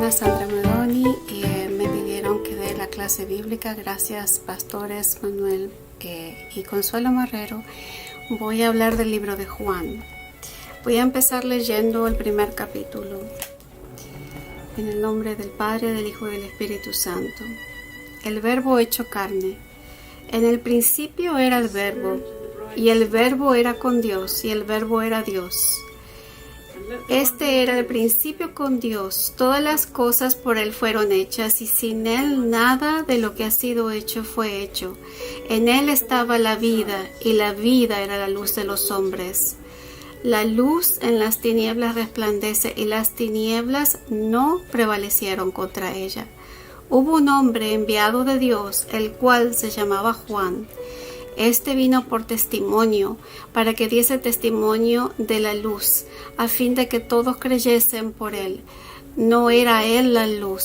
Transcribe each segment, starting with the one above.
hermana Sandra Madoni y me pidieron que dé la clase bíblica. Gracias, pastores Manuel y Consuelo Marrero. Voy a hablar del libro de Juan. Voy a empezar leyendo el primer capítulo. En el nombre del Padre, del Hijo y del Espíritu Santo. El Verbo hecho carne. En el principio era el Verbo, y el Verbo era con Dios, y el Verbo era Dios. Este era el principio con Dios. Todas las cosas por Él fueron hechas, y sin Él nada de lo que ha sido hecho fue hecho. En Él estaba la vida, y la vida era la luz de los hombres. La luz en las tinieblas resplandece, y las tinieblas no prevalecieron contra ella. Hubo un hombre enviado de Dios, el cual se llamaba Juan. Este vino por testimonio, para que diese testimonio de la luz, a fin de que todos creyesen por él. No era él la luz,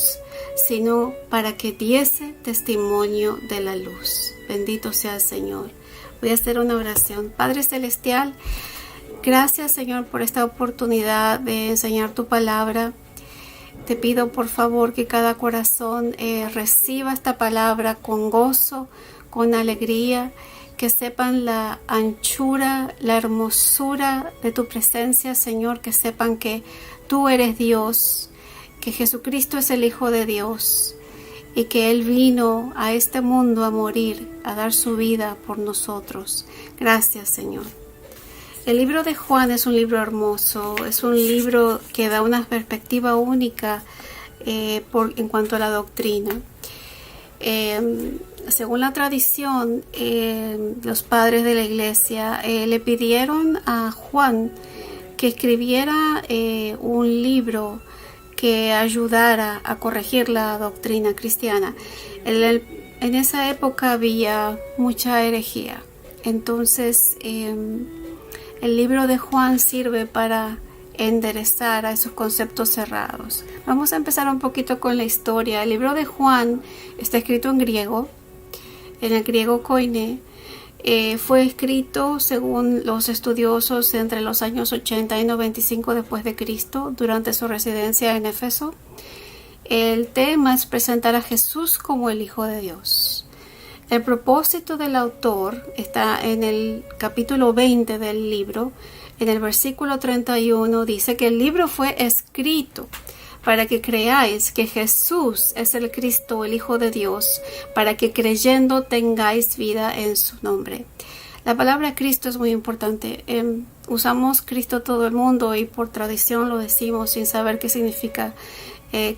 sino para que diese testimonio de la luz. Bendito sea el Señor. Voy a hacer una oración. Padre Celestial, gracias, Señor, por esta oportunidad de enseñar tu palabra. Te pido, por favor, que cada corazón reciba esta palabra con gozo, con alegría, que sepan la anchura, la hermosura de tu presencia, Señor, que sepan que tú eres Dios, que Jesucristo es el Hijo de Dios y que Él vino a este mundo a morir, a dar su vida por nosotros. Gracias, Señor. El libro de Juan es un libro hermoso, es un libro que da una perspectiva única en cuanto a la doctrina. Según la tradición, los padres de la iglesia le pidieron a Juan que escribiera un libro que ayudara a corregir la doctrina cristiana. En esa época había mucha herejía, entonces el libro de Juan sirve para enderezar a esos conceptos cerrados. Vamos a empezar un poquito con la historia. El libro de Juan está escrito en griego, en el griego koiné. Fue escrito, según los estudiosos, entre los años 80 y 95 después de Cristo, durante su residencia en Éfeso. El tema es presentar a Jesús como el Hijo de Dios. El propósito del autor está en el capítulo 20 del libro. En el versículo 31 dice que el libro fue escrito para que creáis que Jesús es el Cristo, el Hijo de Dios, para que creyendo tengáis vida en su nombre. La palabra Cristo es muy importante. Usamos Cristo todo el mundo y por tradición lo decimos sin saber qué significa.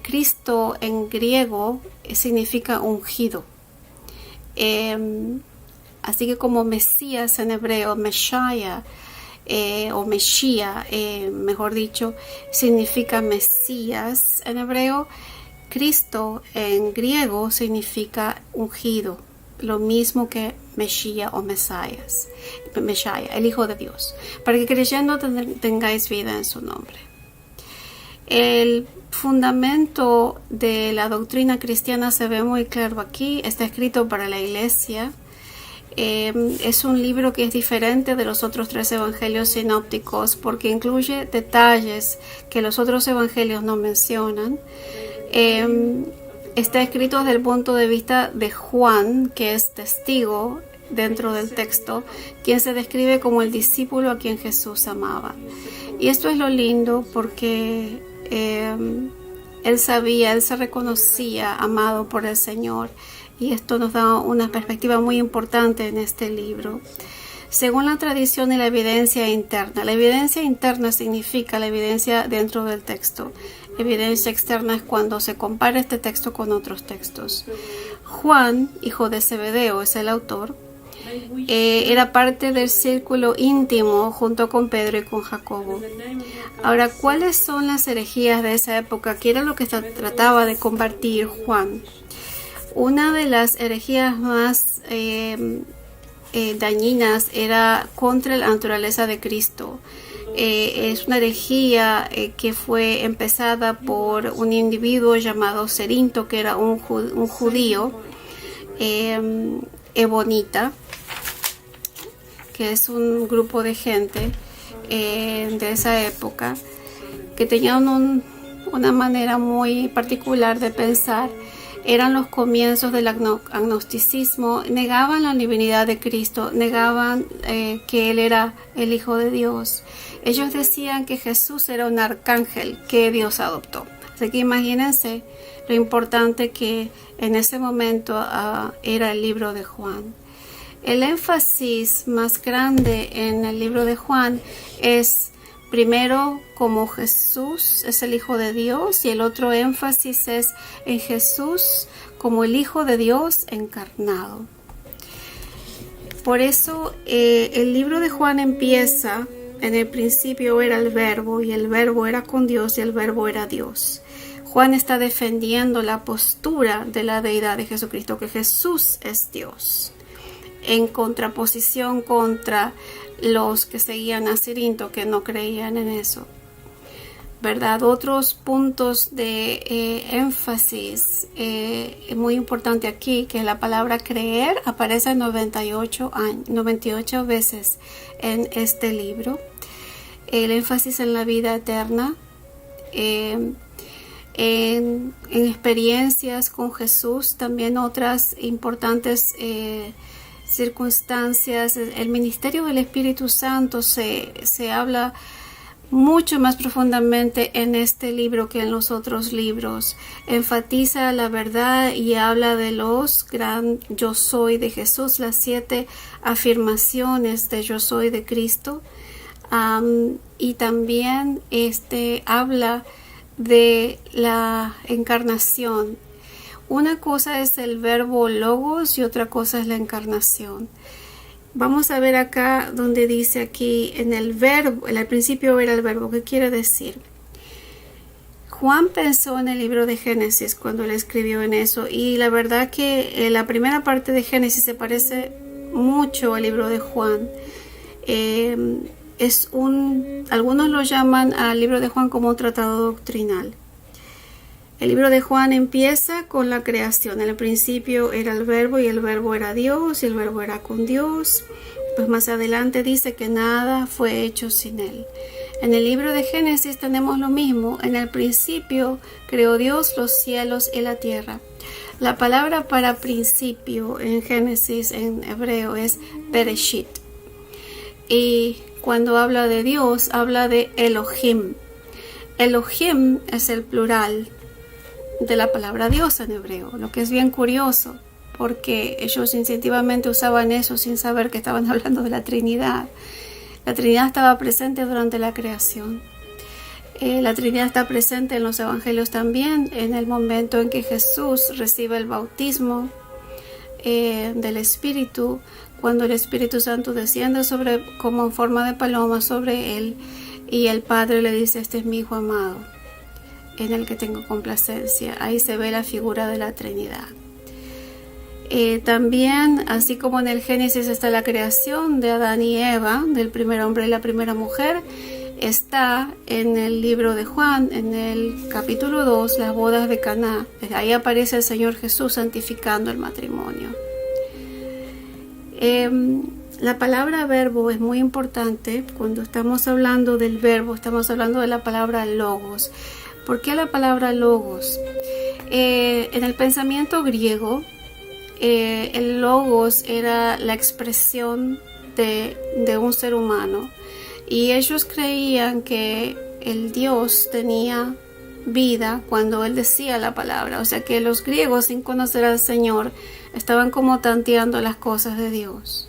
Cristo en griego significa ungido. Así que como Mesías en hebreo, Messiah, o Mesías, mejor dicho, significa Mesías en hebreo. Cristo en griego significa ungido, lo mismo que Mesías o Mesías, el Hijo de Dios, para que creyendo tengáis vida en su nombre. El fundamento de la doctrina cristiana se ve muy claro aquí. Está escrito para la iglesia. Es un libro que es diferente de los otros 3 evangelios sinópticos porque incluye detalles que los otros evangelios no mencionan. Está escrito desde el punto de vista de Juan, que es testigo dentro del texto, quien se describe como el discípulo a quien Jesús amaba. Y esto es lo lindo porque él se reconocía amado por el Señor. Y esto nos da una perspectiva muy importante en este libro. Según la tradición y la evidencia interna significa la evidencia dentro del texto. Evidencia externa es cuando se compara este texto con otros textos. Juan, hijo de Zebedeo, es el autor. Era parte del círculo íntimo junto con Pedro y con Jacobo. Ahora, ¿cuáles son las herejías de esa época? ¿Qué era lo que trataba de combatir Juan? Una de las herejías más dañinas era contra la naturaleza de Cristo. Es una herejía que fue empezada por un individuo llamado Cerinto, que era un judío ebonita, que es un grupo de gente de esa época que tenían una manera muy particular de pensar. Eran los comienzos del agnosticismo, negaban la divinidad de Cristo, negaban que Él era el Hijo de Dios. Ellos decían que Jesús era un arcángel que Dios adoptó. Así que imagínense lo importante que en ese momento era el libro de Juan. El énfasis más grande en el libro de Juan es primero como Jesús es el Hijo de Dios, y el otro énfasis es en Jesús como el Hijo de Dios encarnado. Por eso el libro de Juan empieza: en el principio era el Verbo, y el Verbo era con Dios, y el Verbo era Dios. Juan está defendiendo la postura de la deidad de Jesucristo, que Jesús es Dios, en contraposición contra los que seguían a Cirinto, que no creían en eso, ¿verdad? Otros puntos de énfasis muy importante aquí, que la palabra creer aparece 98 veces en este libro. El énfasis en la vida eterna, en experiencias con Jesús, también otras importantes circunstancias. El ministerio del Espíritu Santo se habla mucho más profundamente en este libro que en los otros libros. Enfatiza la verdad y habla de los gran yo soy de Jesús, las 7 afirmaciones de yo soy de Cristo, y también habla de la encarnación. Una cosa es el verbo logos y otra cosa es la encarnación. Vamos a ver acá donde dice aquí en el verbo, en el principio era el verbo. ¿Qué quiere decir? Juan pensó en el libro de Génesis cuando le escribió en eso, y la verdad que la primera parte de Génesis se parece mucho al libro de Juan. Algunos lo llaman al libro de Juan como un tratado doctrinal. El libro de Juan empieza con la creación. En el principio era el Verbo, y el Verbo era Dios, y el Verbo era con Dios. Pues más adelante dice que nada fue hecho sin Él. En el libro de Génesis tenemos lo mismo. En el principio creó Dios los cielos y la tierra. La palabra para principio en Génesis en hebreo es Bereshit. Y cuando habla de Dios, habla de Elohim. Elohim es el plural de la palabra Dios en hebreo, lo que es bien curioso, porque ellos instintivamente usaban eso sin saber que estaban hablando de la Trinidad. La Trinidad estaba presente durante la creación. La Trinidad está presente en los evangelios también, en el momento en que Jesús recibe el bautismo del Espíritu, cuando el Espíritu Santo desciende como en forma de paloma sobre él, y el Padre le dice: este es mi Hijo amado, en el que tengo complacencia. Ahí se ve la figura de la Trinidad. También, así como en el Génesis está la creación de Adán y Eva, del primer hombre y la primera mujer, está en el libro de Juan, en el capítulo 2, las bodas de Caná. Ahí aparece el Señor Jesús santificando el matrimonio. La palabra verbo es muy importante. Cuando estamos hablando del verbo, estamos hablando de la palabra logos. ¿Por qué la palabra logos? En el pensamiento griego, el logos era la expresión de un ser humano, y ellos creían que el Dios tenía vida cuando él decía la palabra. O sea que los griegos, sin conocer al Señor, estaban como tanteando las cosas de Dios.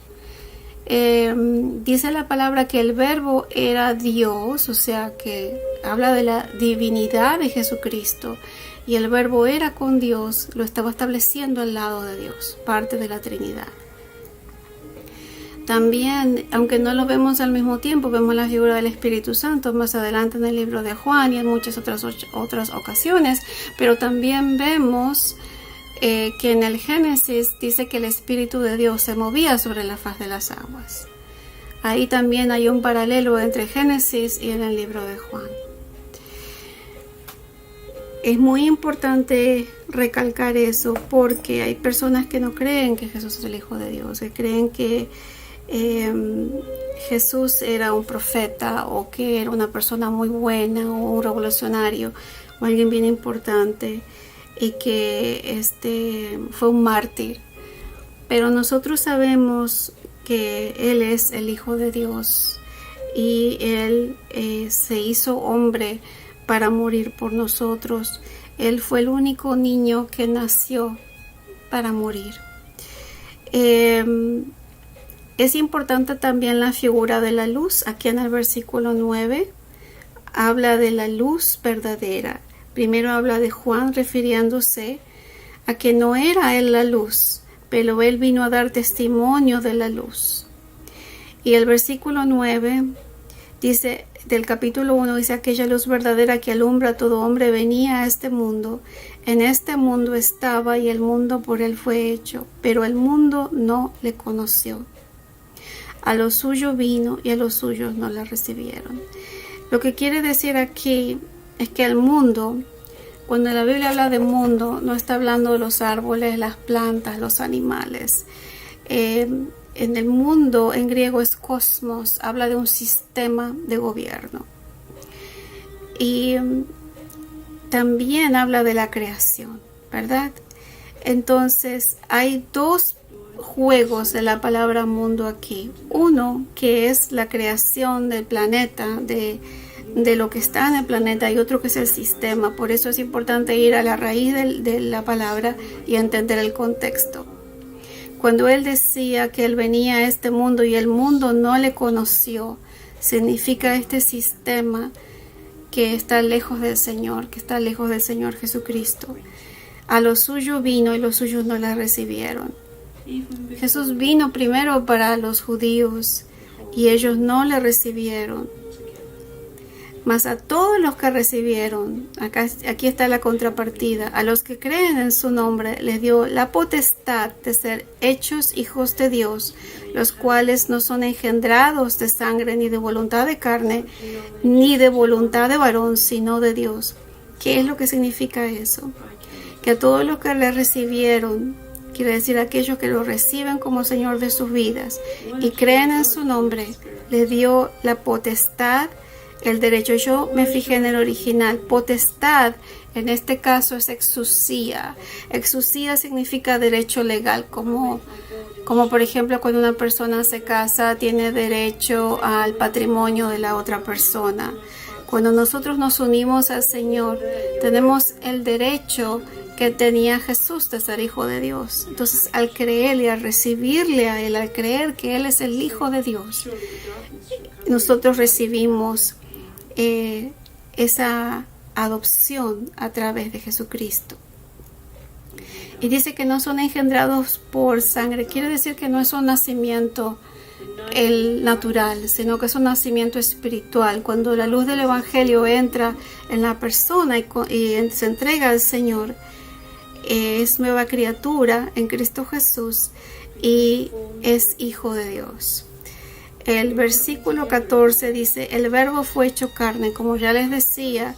Dice la palabra que el verbo era Dios, o sea que habla de la divinidad de Jesucristo, y el verbo era con Dios, lo estaba estableciendo al lado de Dios, parte de la Trinidad. También, aunque no lo vemos al mismo tiempo, vemos la figura del Espíritu Santo más adelante en el libro de Juan y en muchas otras ocasiones, pero también vemos que en el Génesis dice que el Espíritu de Dios se movía sobre la faz de las aguas. Ahí también hay un paralelo entre Génesis y en el libro de Juan. Es muy importante recalcar eso, porque hay personas que no creen que Jesús es el Hijo de Dios, que creen que Jesús era un profeta, o que era una persona muy buena, o un revolucionario. o alguien bien importante y que fue un mártir. Pero nosotros sabemos que Él es el Hijo de Dios y Él se hizo hombre para morir por nosotros. Él fue el único niño que nació para morir. Es importante también la figura de la luz. Aquí en el versículo 9 habla de la luz verdadera. Primero habla de Juan refiriéndose a que no era él la luz, pero él vino a dar testimonio de la luz. Y el versículo 9 dice, del capítulo 1, dice: aquella luz verdadera que alumbra a todo hombre venía a este mundo. En este mundo estaba y el mundo por él fue hecho, pero el mundo no le conoció. A lo suyo vino y a los suyos no la recibieron. Lo que quiere decir aquí es que el mundo, cuando la Biblia habla de mundo, no está hablando de los árboles, las plantas, los animales. En el mundo, en griego es cosmos, habla de un sistema de gobierno. Y también habla de la creación, ¿verdad? Entonces, hay dos juegos de la palabra mundo aquí. Uno, que es la creación del planeta, de lo que está en el planeta, y otro que es el sistema. Por eso es importante ir a la raíz de la palabra y entender el contexto. Cuando él decía que él venía a este mundo y el mundo no le conoció, significa este sistema que está lejos del Señor, que está lejos del Señor Jesucristo. A lo suyo vino y los suyos no la recibieron. Jesús vino primero para los judíos y ellos no le recibieron. Mas a todos los que recibieron, aquí está la contrapartida, a los que creen en su nombre, les dio la potestad de ser hechos hijos de Dios, los cuales no son engendrados de sangre, ni de voluntad de carne, ni de voluntad de varón, sino de Dios. ¿Qué es lo que significa eso? Que a todos los que le recibieron, quiere decir aquellos que lo reciben como Señor de sus vidas y creen en su nombre, les dio la potestad, el derecho. Yo me fijé en el original. Potestad, en este caso, es exusía. Exusía significa derecho legal, como por ejemplo cuando una persona se casa, tiene derecho al patrimonio de la otra persona. Cuando nosotros nos unimos al Señor, tenemos el derecho que tenía Jesús de ser hijo de Dios. Entonces, al creerle, al recibirle a Él, al creer que Él es el Hijo de Dios, nosotros recibimos esa adopción a través de Jesucristo. Y dice que no son engendrados por sangre. Quiere decir que no es un nacimiento el natural, sino que es un nacimiento espiritual. Cuando la luz del Evangelio entra en la persona y se entrega al Señor, es nueva criatura en Cristo Jesús y es hijo de Dios. El versículo 14 dice: el verbo fue hecho carne. Como ya les decía,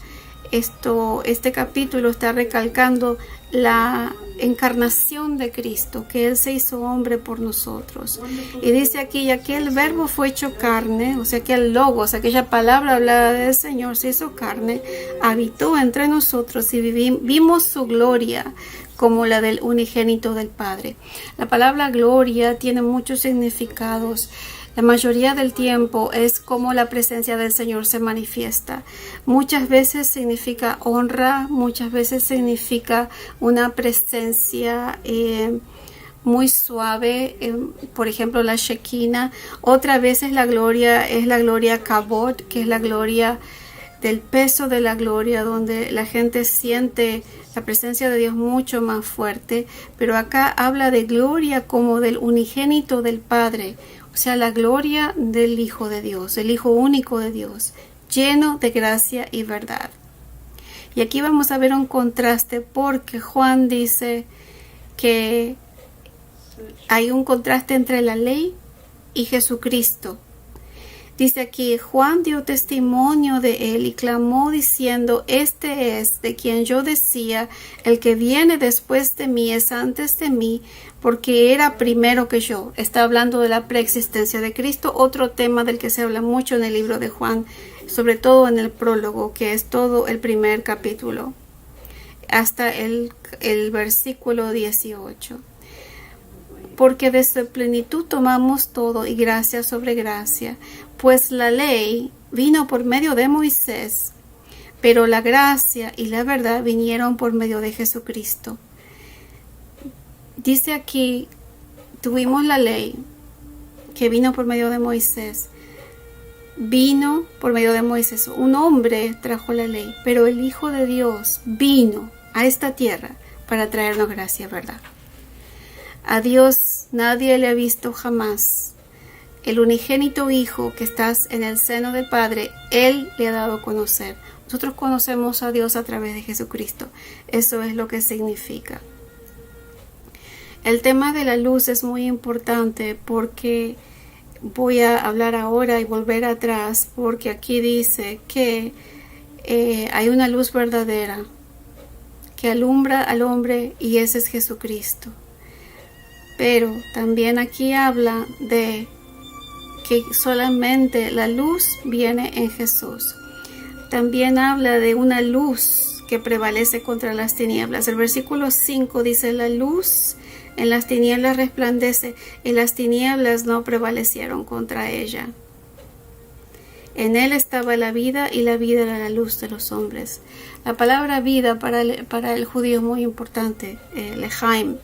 este capítulo está recalcando la encarnación de Cristo, que Él se hizo hombre por nosotros. Y dice aquí: y aquel verbo fue hecho carne, o sea que el logos, aquella palabra hablada del Señor, se hizo carne, habitó entre nosotros y vimos su gloria como la del unigénito del Padre. La palabra gloria tiene muchos significados. La mayoría del tiempo es como la presencia del Señor se manifiesta. Muchas veces significa honra, muchas veces significa una presencia muy suave, por ejemplo la Shekinah. Otras veces la gloria es la gloria Kabod, que es la gloria del peso de la gloria, donde la gente siente la presencia de Dios mucho más fuerte. Pero acá habla de gloria como del unigénito del Padre. O sea, la gloria del Hijo de Dios, el Hijo único de Dios, lleno de gracia y verdad. Y aquí vamos a ver un contraste, porque Juan dice que hay un contraste entre la ley y Jesucristo. Dice aquí, Juan dio testimonio de él y clamó diciendo, este es de quien yo decía, el que viene después de mí es antes de mí, porque era primero que yo. Está hablando de la preexistencia de Cristo, otro tema del que se habla mucho en el libro de Juan, sobre todo en el prólogo, que es todo el primer capítulo, hasta el versículo 18. Porque de su plenitud tomamos todo y gracia sobre gracia, pues la ley vino por medio de Moisés, pero la gracia y la verdad vinieron por medio de Jesucristo. Dice aquí, tuvimos la ley que vino por medio de Moisés, vino por medio de Moisés, un hombre trajo la ley, pero el Hijo de Dios vino a esta tierra para traernos gracia y verdad. A Dios nadie le ha visto jamás. El unigénito Hijo que estás en el seno del Padre, Él le ha dado a conocer. Nosotros conocemos a Dios a través de Jesucristo. Eso es lo que significa. El tema de la luz es muy importante porque voy a hablar ahora y volver atrás, porque aquí dice que hay una luz verdadera que alumbra al hombre y ese es Jesucristo. Pero también aquí habla de que solamente la luz viene en Jesús. También habla de una luz que prevalece contra las tinieblas. El versículo 5 dice, la luz en las tinieblas resplandece y las tinieblas no prevalecieron contra ella. En él estaba la vida y la vida era la luz de los hombres. La palabra vida para el judío es muy importante, lehaim.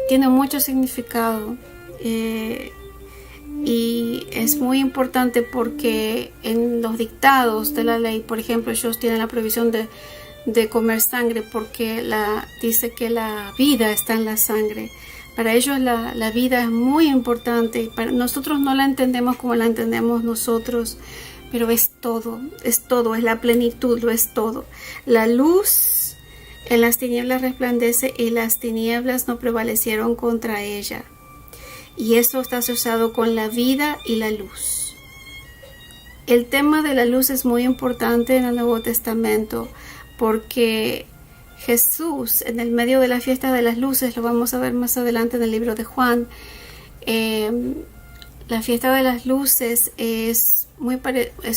Tiene mucho significado y es muy importante porque en los dictados de la ley, por ejemplo, ellos tienen la prohibición de comer sangre porque dice que la vida está en la sangre. Para ellos la vida es muy importante. Para nosotros no la entendemos como la entendemos nosotros, pero es todo, es la plenitud, lo es todo. La luz en las tinieblas resplandece y las tinieblas no prevalecieron contra ella. Y eso está asociado con la vida y la luz. El tema de la luz es muy importante en el Nuevo Testamento porque Jesús, en el medio de la fiesta de las luces, lo vamos a ver más adelante en el libro de Juan, la fiesta de las luces es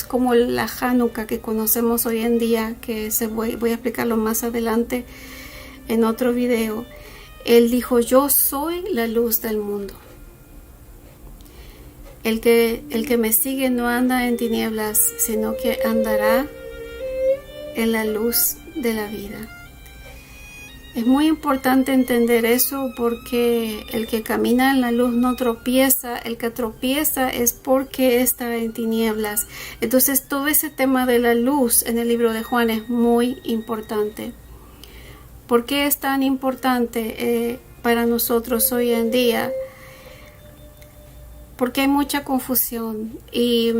como la Hanukkah que conocemos hoy en día, que voy a explicarlo más adelante en otro video. Él dijo, yo soy la luz del mundo. El que me sigue no anda en tinieblas, sino que andará en la luz de la vida. Es muy importante entender eso porque el que camina en la luz no tropieza, el que tropieza es porque está en tinieblas. Entonces todo ese tema de la luz en el libro de Juan es muy importante. ¿Por qué es tan importante para nosotros hoy en día? Porque hay mucha confusión y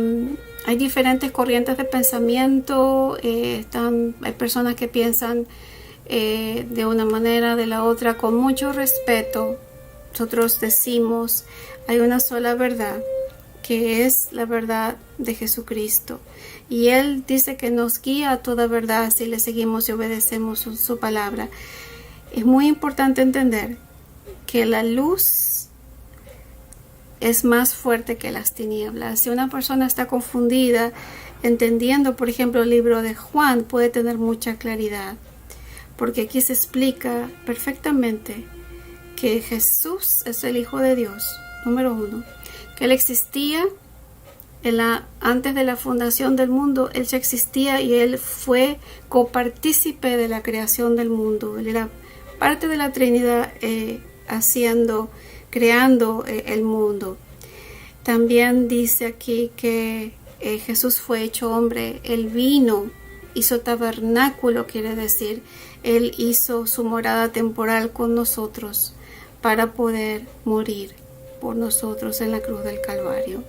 hay diferentes corrientes de pensamiento, hay personas que piensan de una manera, de la otra, con mucho respeto. Nosotros decimos, hay una sola verdad, que es la verdad de Jesucristo. Y Él dice que nos guía a toda verdad si le seguimos y obedecemos su palabra. Es muy importante entender que la luz es más fuerte que las tinieblas. Si una persona está confundida, entendiendo, por ejemplo, el libro de Juan, puede tener mucha claridad. Porque aquí se explica perfectamente que Jesús es el Hijo de Dios, número uno. Que Él existía antes de la fundación del mundo, Él ya existía y Él fue copartícipe de la creación del mundo. Él era parte de la Trinidad creando el mundo. También dice aquí que Jesús fue hecho hombre, Él vino, hizo tabernáculo, quiere decir, Él hizo su morada temporal con nosotros para poder morir por nosotros en la cruz del Calvario.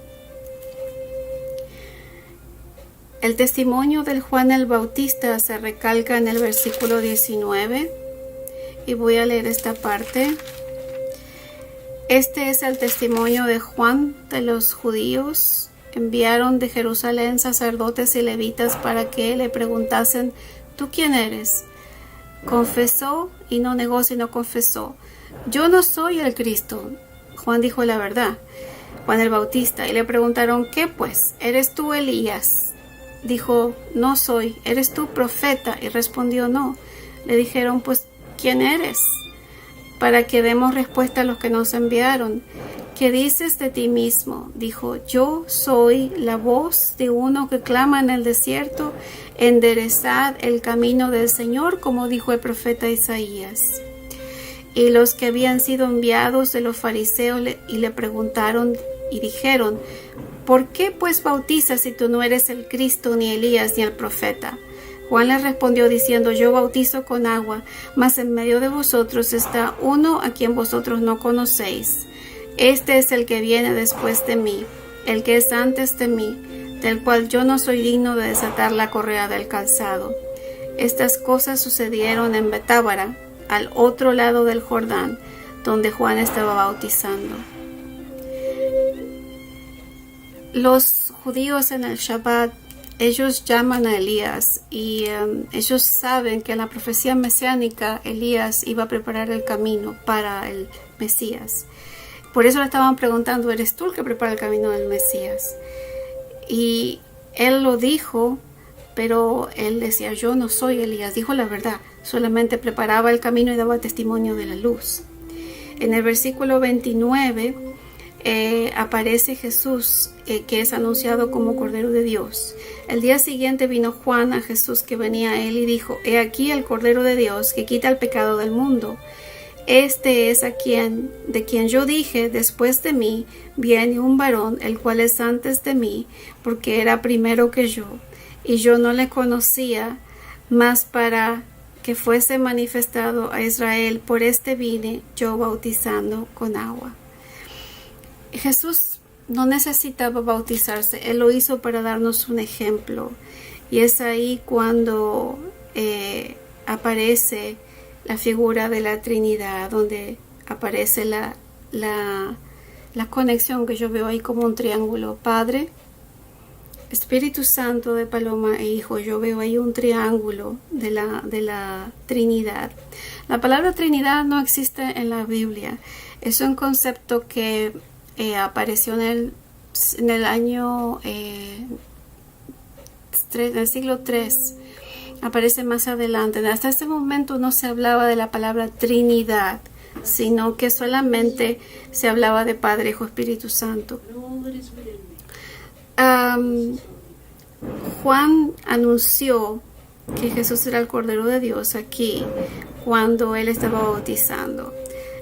El testimonio del Juan el Bautista se recalca en el versículo 19 y voy a leer esta parte. Este es el testimonio de Juan de los judíos enviaron de Jerusalén sacerdotes y levitas para que le preguntasen: ¿tú quién eres? Confesó y no negó, sino confesó: yo no soy el Cristo. Juan dijo la verdad, Juan el Bautista. Y le preguntaron: ¿qué pues? ¿Eres tú Elías? Dijo: no soy. ¿Eres tú profeta? Y respondió: no. Le dijeron: pues, ¿quién eres? Para que demos respuesta a los que nos enviaron. ¿Qué dices de ti mismo? Dijo: yo soy la voz de uno que clama en el desierto: enderezad el camino del Señor, como dijo el profeta Isaías. Y los que habían sido enviados de los fariseos le preguntaron y dijeron: ¿por qué pues bautizas si tú no eres el Cristo, ni Elías, ni el profeta? Juan les respondió diciendo: yo bautizo con agua, mas en medio de vosotros está uno a quien vosotros no conocéis. Este es el que viene después de mí, el que es antes de mí, del cual yo no soy digno de desatar la correa del calzado. Estas cosas sucedieron en Betábara, al otro lado del Jordán, donde Juan estaba bautizando. Los judíos en el Shabbat, ellos llaman a Elías y ellos saben que en la profecía mesiánica Elías iba a preparar el camino para el Mesías. Por eso le estaban preguntando: ¿eres tú el que prepara el camino del Mesías? Y él lo dijo, pero él decía: yo no soy Elías. Dijo la verdad, solamente preparaba el camino y daba testimonio de la luz. En el versículo 29 aparece Jesús, que es anunciado como Cordero de Dios. El día siguiente vino Juan a Jesús que venía a él y dijo: he aquí el Cordero de Dios que quita el pecado del mundo. Este es de quien yo dije: después de mí viene un varón, el cual es antes de mí, porque era primero que yo, y yo no le conocía, mas para que fuese manifestado a Israel, por este vine yo bautizando con agua. Jesús no necesitaba bautizarse, Él lo hizo para darnos un ejemplo. Y es ahí cuando aparece la figura de la Trinidad, donde aparece la conexión que yo veo ahí como un triángulo: Padre, Espíritu Santo de Paloma e Hijo. Yo veo ahí un triángulo de la Trinidad. La palabra Trinidad no existe en la Biblia. Es un concepto que apareció en el año en el siglo III. Aparece más adelante. Hasta este momento no se hablaba de la palabra Trinidad, sino que solamente se hablaba de Padre, Hijo, Espíritu Santo. Juan anunció que Jesús era el Cordero de Dios aquí cuando él estaba bautizando.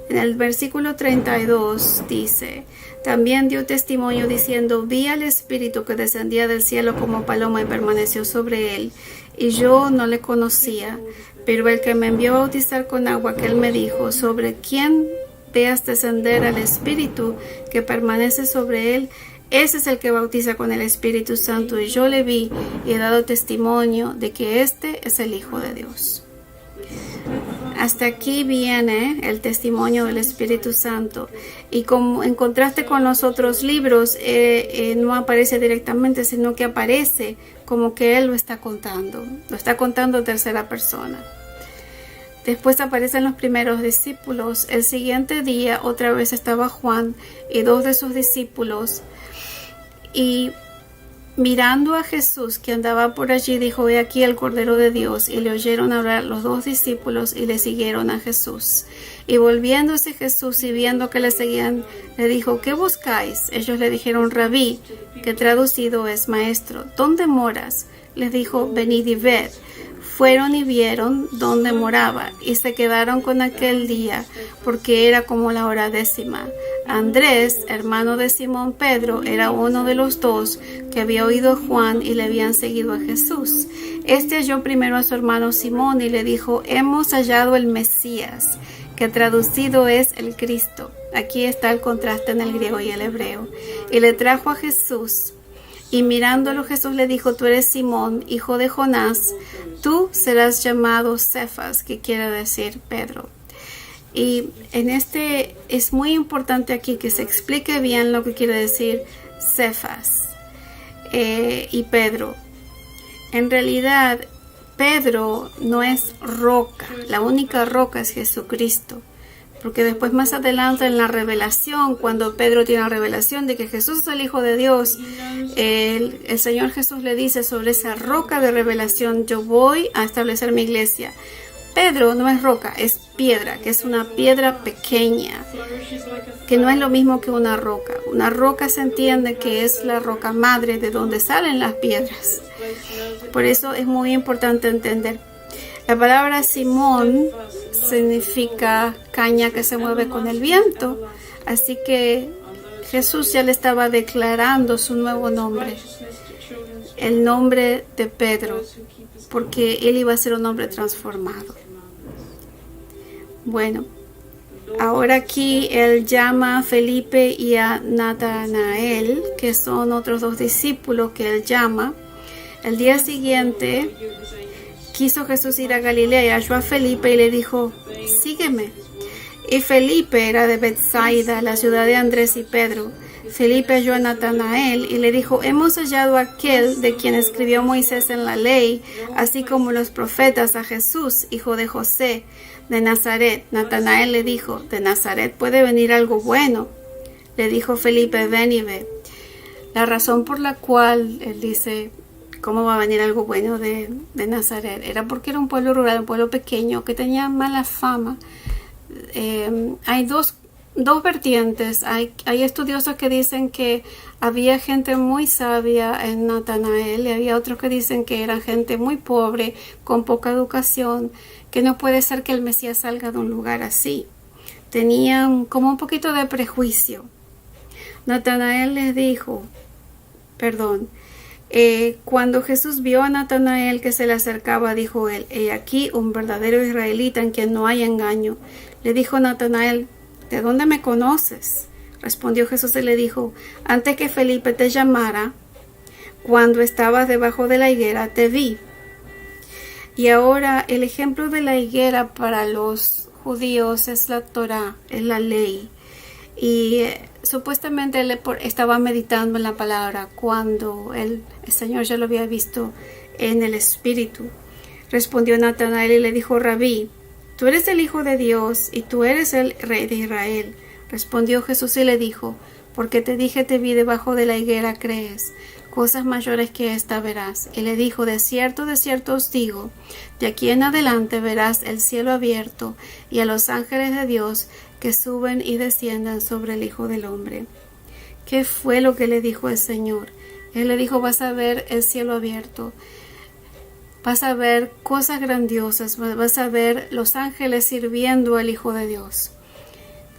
En el versículo 32 dice: también dio testimonio diciendo: vi al Espíritu que descendía del cielo como paloma y permaneció sobre él, y yo no le conocía, pero el que me envió a bautizar con agua, que él me dijo: sobre quien veas descender al Espíritu que permanece sobre él, ese es el que bautiza con el Espíritu Santo. Y yo le vi y he dado testimonio de que este es el Hijo de Dios. Hasta aquí viene el testimonio del Espíritu Santo, y como en contraste con los otros libros, no aparece directamente, sino que aparece como que él lo está contando en tercera persona. Después aparecen los primeros discípulos. El siguiente día otra vez estaba Juan y dos de sus discípulos, y mirando a Jesús que andaba por allí, dijo: he aquí el Cordero de Dios. Y le oyeron hablar los dos discípulos y le siguieron a Jesús. Y volviéndose Jesús y viendo que le seguían, le dijo: ¿qué buscáis? Ellos le dijeron: Rabí, que traducido es maestro, ¿dónde moras? Les dijo: venid y ved. Fueron y vieron dónde moraba, y se quedaron con aquel día, porque era como la hora 10:00. Andrés, hermano de Simón Pedro, era uno de los dos que había oído a Juan y le habían seguido a Jesús. Este halló primero a su hermano Simón y le dijo: hemos hallado el Mesías, que traducido es el Cristo. Aquí está el contraste en el griego y el hebreo. Y le trajo a Jesús. Y mirándolo, Jesús le dijo: tú eres Simón, hijo de Jonás, tú serás llamado Cefas, que quiere decir Pedro. Y en es muy importante aquí que se explique bien lo que quiere decir Cefas. y Pedro. En realidad, Pedro no es roca, la única roca es Jesucristo. Porque después más adelante en la revelación, cuando Pedro tiene la revelación de que Jesús es el Hijo de Dios, el Señor Jesús le dice sobre esa roca de revelación, yo voy a establecer mi iglesia. Pedro no es roca, es piedra, que es una piedra pequeña, que no es lo mismo que una roca. Una roca se entiende que es la roca madre de donde salen las piedras. Por eso es muy importante entender. La palabra Simón significa caña que se mueve con el viento. Así que Jesús ya le estaba declarando su nuevo nombre, el nombre de Pedro, porque él iba a ser un hombre transformado. Bueno, ahora aquí él llama a Felipe y a Natanael, que son otros dos discípulos que él llama. El día siguiente quiso Jesús ir a Galilea y halló a Felipe y le dijo, sígueme. Y Felipe era de Betsaida, la ciudad de Andrés y Pedro. Felipe halló a Natanael y le dijo, hemos hallado a aquel de quien escribió Moisés en la ley, así como los profetas, a Jesús, hijo de José, de Nazaret. Natanael le dijo, ¿de Nazaret puede venir algo bueno? Le dijo Felipe, ven y ve. La razón por la cual él dice, ¿cómo va a venir algo bueno de Nazaret? Era porque era un pueblo rural, un pueblo pequeño que tenía mala fama. Hay dos vertientes. Hay estudiosos que dicen que había gente muy sabia en Natanael y había otros que dicen que era gente muy pobre, con poca educación, que no puede ser que el Mesías salga de un lugar así. Tenían como un poquito de prejuicio. Natanael les dijo, cuando Jesús vio a Natanael que se le acercaba, dijo él, he aquí un verdadero israelita en quien no hay engaño. Le dijo Natanael, ¿de dónde me conoces? Respondió Jesús y le dijo, antes que Felipe te llamara, cuando estabas debajo de la higuera, te vi. Y ahora el ejemplo de la higuera para los judíos es la Torá, es la ley. Y supuestamente él estaba meditando en la palabra cuando el Señor ya lo había visto en el Espíritu. Respondió Natanael y le dijo, Rabí, tú eres el Hijo de Dios y tú eres el Rey de Israel. Respondió Jesús y le dijo, porque te dije te vi debajo de la higuera, crees. Cosas mayores que esta verás. Y le dijo, de cierto os digo, de aquí en adelante verás el cielo abierto y a los ángeles de Dios que suben y desciendan sobre el Hijo del Hombre. ¿Qué fue lo que le dijo el Señor? Él le dijo, vas a ver el cielo abierto, vas a ver cosas grandiosas, vas a ver los ángeles sirviendo al Hijo de Dios.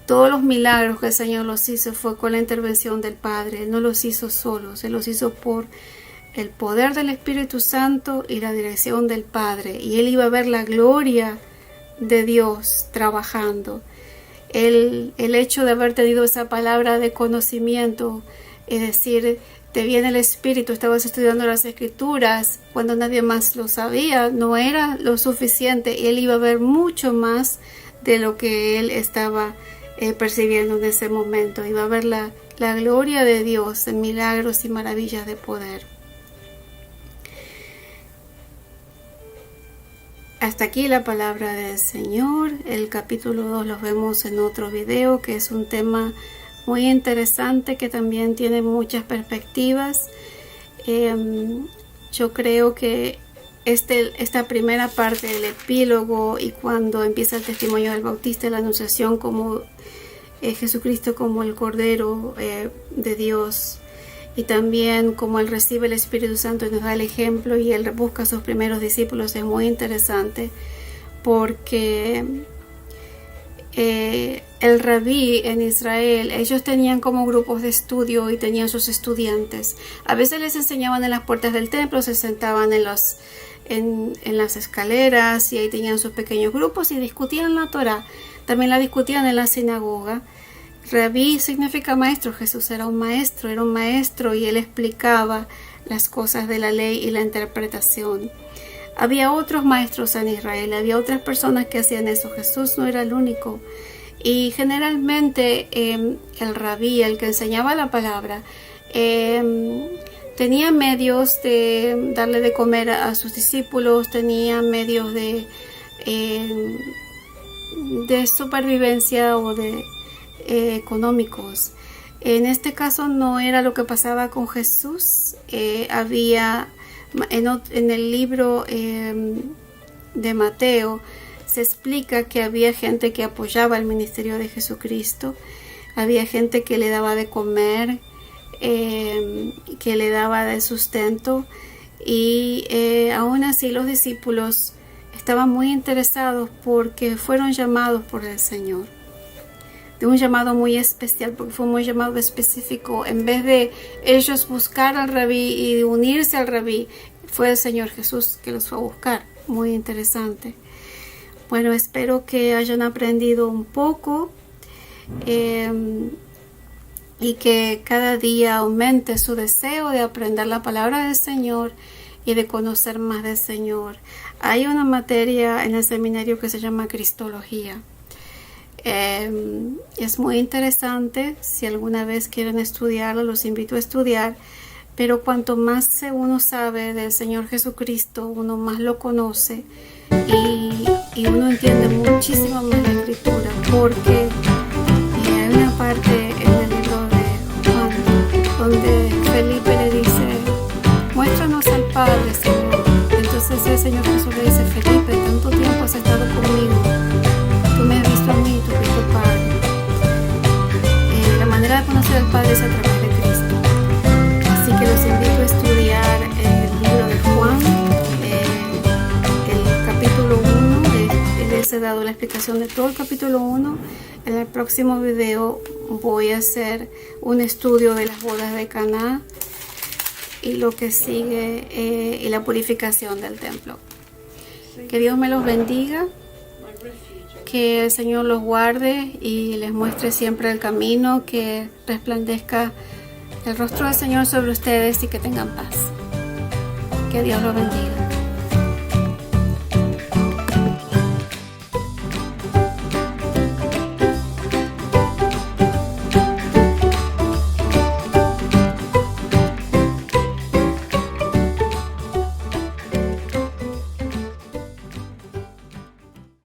Todos los milagros que el Señor los hizo fue con la intervención del Padre. Él no los hizo solos, Él los hizo por el poder del Espíritu Santo y la dirección del Padre. Y Él iba a ver la gloria de Dios trabajando. El hecho de haber tenido esa palabra de conocimiento, es decir, te viene el Espíritu, estabas estudiando las Escrituras cuando nadie más lo sabía, no era lo suficiente. Y Él iba a ver mucho más de lo que Él estaba percibiendo en ese momento. Iba a ver la gloria de Dios en milagros y maravillas de poder. Hasta aquí la palabra del Señor. El capítulo 2 lo vemos en otro video, que es un tema muy interesante que también tiene muchas perspectivas. Yo creo que esta primera parte del epílogo y cuando empieza el testimonio del Bautista y la anunciación como Jesucristo como el Cordero de Dios, y también como Él recibe el Espíritu Santo y nos da el ejemplo y Él busca a sus primeros discípulos, es muy interesante porque el rabí en Israel, ellos tenían como grupos de estudio y tenían sus estudiantes. A veces les enseñaban en las puertas del templo, se sentaban en las escaleras y ahí tenían sus pequeños grupos y discutían la Torá. También la discutían en la sinagoga. Rabí significa maestro. Jesús era un maestro y él explicaba las cosas de la ley y la interpretación. Había otros maestros en Israel, había otras personas que hacían eso. Jesús no era el único. Y generalmente el rabí, el que enseñaba la palabra, tenía medios de darle de comer a sus discípulos, tenía medios de supervivencia o de económicos. En este caso no era lo que pasaba con Jesús. Había en el libro de Mateo se explica que había gente que apoyaba el ministerio de Jesucristo, había gente que le daba de comer, que le daba de sustento, y aún así los discípulos estaban muy interesados porque fueron llamados por el Señor, de un llamado muy especial, porque fue un llamado específico. En vez de ellos buscar al rabí y unirse al rabí, fue el Señor Jesús que los fue a buscar. Muy interesante. Bueno, espero que hayan aprendido un poco y que cada día aumente su deseo de aprender la palabra del Señor y de conocer más del Señor. Hay una materia en el seminario que se llama Cristología. Es muy interesante. Si alguna vez quieren estudiarlo, los invito a estudiar. Pero cuanto más uno sabe del Señor Jesucristo, uno más lo conoce y uno entiende muchísimo más la Escritura, porque hay una parte en el libro de Juan donde Felipe le dice: muéstranos al Padre, Señor. Entonces el Señor Jesús le dice: Felipe, tanto tiempo has estado conmigo, tú me has visto a mí, tú has visto al Padre. La manera de conocer al Padre es a través de Cristo. Así que los invito a estudiar el libro de Juan, el capítulo 1. Les he dado la explicación de todo el capítulo 1. En el próximo video voy a hacer un estudio de las bodas de Caná y lo que sigue, y la purificación del templo. Que Dios me los bendiga, que el Señor los guarde y les muestre siempre el camino, que resplandezca el rostro del Señor sobre ustedes y que tengan paz. Que Dios los bendiga.